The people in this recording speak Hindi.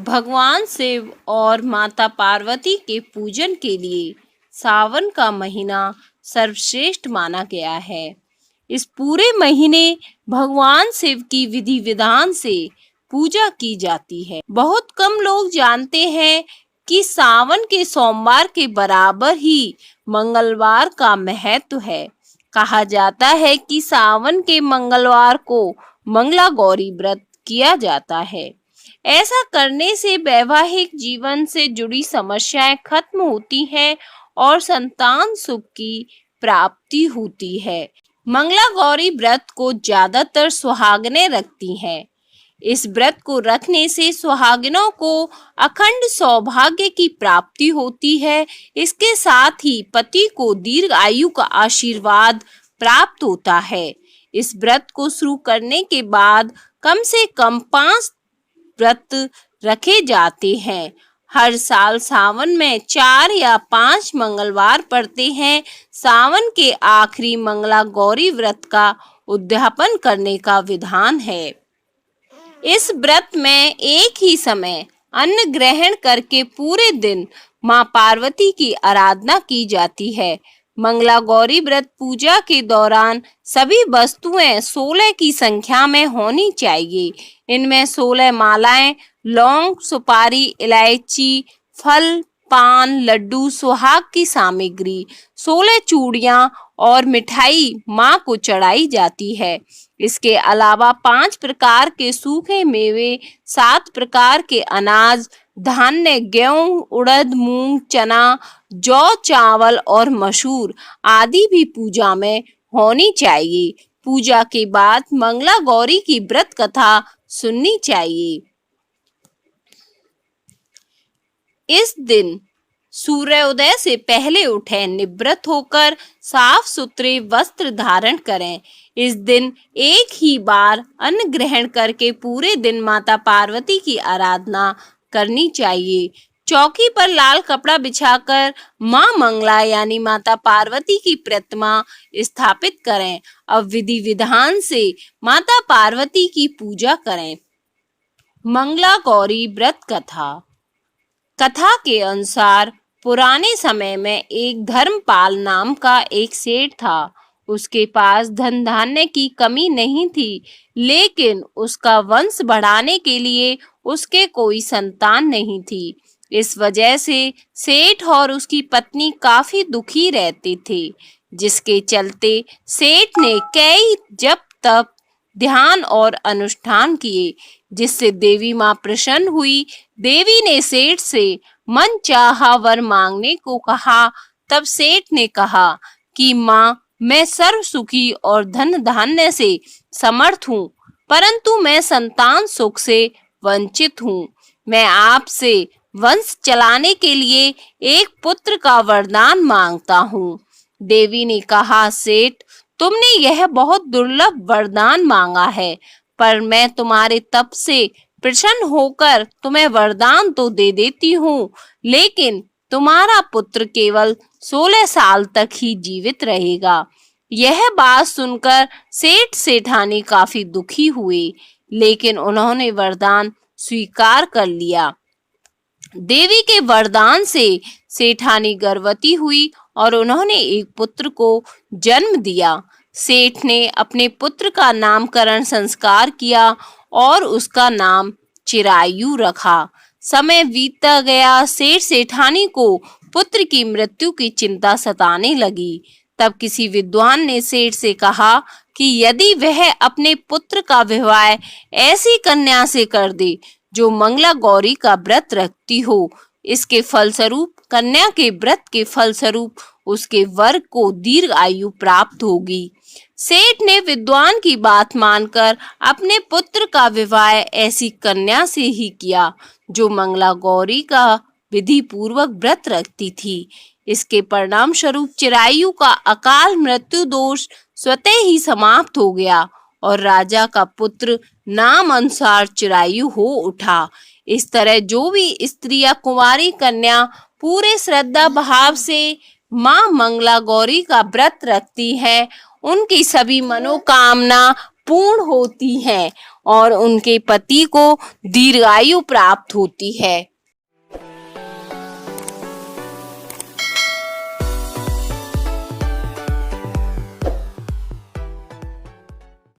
भगवान शिव और माता पार्वती के पूजन के लिए सावन का महीना सर्वश्रेष्ठ माना गया है। इस पूरे महीने भगवान शिव की विधि विधान से पूजा की जाती है। बहुत कम लोग जानते हैं कि सावन के सोमवार के बराबर ही मंगलवार का महत्व है। कहा जाता है कि सावन के मंगलवार को मंगला गौरी व्रत किया जाता है। ऐसा करने से वैवाहिक जीवन से जुड़ी समस्याएं खत्म होती हैं और संतान सुख की प्राप्ति होती है। मंगला गौरी व्रत को ज्यादातर सुहागनें रखती हैं। इस व्रत को रखने से सुहागिनों को अखंड सौभाग्य की प्राप्ति होती है। इसके साथ ही पति को दीर्घ आयु का आशीर्वाद प्राप्त होता है। इस व्रत को शुरू करने के बाद कम से कम 5 व्रत रखे जाते हैं। हर साल सावन में 4 या 5 मंगलवार पड़ते हैं। सावन के आखिरी मंगला गौरी व्रत का उद्यापन करने का विधान है। इस व्रत में एक ही समय अन्न ग्रहण करके पूरे दिन मां पार्वती की आराधना की जाती है। मंगला गौरी व्रत पूजा के दौरान सभी वस्तुएं 16 की संख्या में होनी चाहिए। इनमें 16 मालाएं, लौंग, सुपारी, इलायची, फल, पान, लड्डू, सुहाग की सामग्री, 16 चूड़ियां और मिठाई मां को चढ़ाई जाती है। इसके अलावा 5 प्रकार के सूखे मेवे, 7 प्रकार के अनाज, धान्य, गेहूं, उड़द, मूंग, चना, जौ, चावल और मसूर आदि भी पूजा में होनी चाहिए। पूजा के बाद मंगला गौरी की व्रत कथा सुननी चाहिए। इस दिन सूर्योदय से पहले उठें, निवृत्त होकर साफ सुथरे वस्त्र धारण करें। इस दिन एक ही बार अन्न ग्रहण करके पूरे दिन माता पार्वती की आराधना करनी चाहिए। चौकी पर लाल कपड़ा बिछाकर मां मंगला यानी माता पार्वती की प्रतिमा स्थापित करें। अब विधि विधान से माता पार्वती की पूजा करें। मंगला गौरी व्रत कथा के अनुसार पुराने समय में एक धर्मपाल नाम का एक सेठ था। उसके पास धन धान्य की कमी नहीं थी, लेकिन उसका वंश बढ़ाने के लिए उसके कोई संतान नहीं थी। इस वजह से सेठ और उसकी पत्नी काफी दुखी रहते थे, जिसके चलते सेठ ने कई जप तप, ध्यान और अनुष्ठान किए, जिससे देवी मां प्रसन्न हुई। देवी ने सेठ से मन चाहा वर मांगने को कहा। तब सेठ ने कहा कि मां, मैं सर्व सुखी और धन धान्य से समर्थ हूँ, परंतु मैं संतान सुख से वंचित हूँ। मैं आपसे वंश चलाने के लिए एक पुत्र का वरदान मांगता हूँ। देवी ने कहा, सेठ, तुमने यह बहुत दुर्लभ वरदान मांगा है, पर मैं तुम्हारे तप से प्रसन्न होकर तुम्हें वरदान तो दे देती हूँ, लेकिन तुम्हारा पुत्र केवल 16 साल तक ही जीवित रहेगा। यह बात सुनकर सेठ सेठानी काफी दुखी हुए, लेकिन उन्होंने वरदान स्वीकार कर लिया। देवी के वरदान से सेठानी गर्भवती हुई और उन्होंने एक पुत्र को जन्म दिया। सेठ ने अपने पुत्र का नामकरण संस्कार किया और उसका नाम चिरायु रखा। समय बीतता गया। सेठ सेठानी को पुत्र की मृत्यु की चिंता सताने लगी। तब किसी विद्वान ने सेठ से कहा कि यदि वह अपने पुत्र का विवाह ऐसी कन्या से कर दे जो मंगला गौरी का व्रत रखती हो, इसके फलस्वरूप, कन्या के व्रत के फलस्वरूप उसके वर को दीर्घ आयु प्राप्त होगी। सेठ ने विद्वान की बात मानकर अपने पुत्र का विवाह ऐसी कन्या से ही किया जो मंगला गौरी का विधि पूर्वक व्रत रखती थी। इसके परिणाम स्वरूप चिरायु का अकाल मृत्यु दोष स्वतः ही समाप्त हो गया और राजा का पुत्र नाम अनुसार चिरायु हो उठा। इस तरह जो भी स्त्री या कुंवारी कन्या पूरे श्रद्धा भाव से मां मंगला गौरी का व्रत रखती है, उनकी सभी मनोकामना पूर्ण होती हैं और उनके पति को दीर्घायु प्राप्त होती है।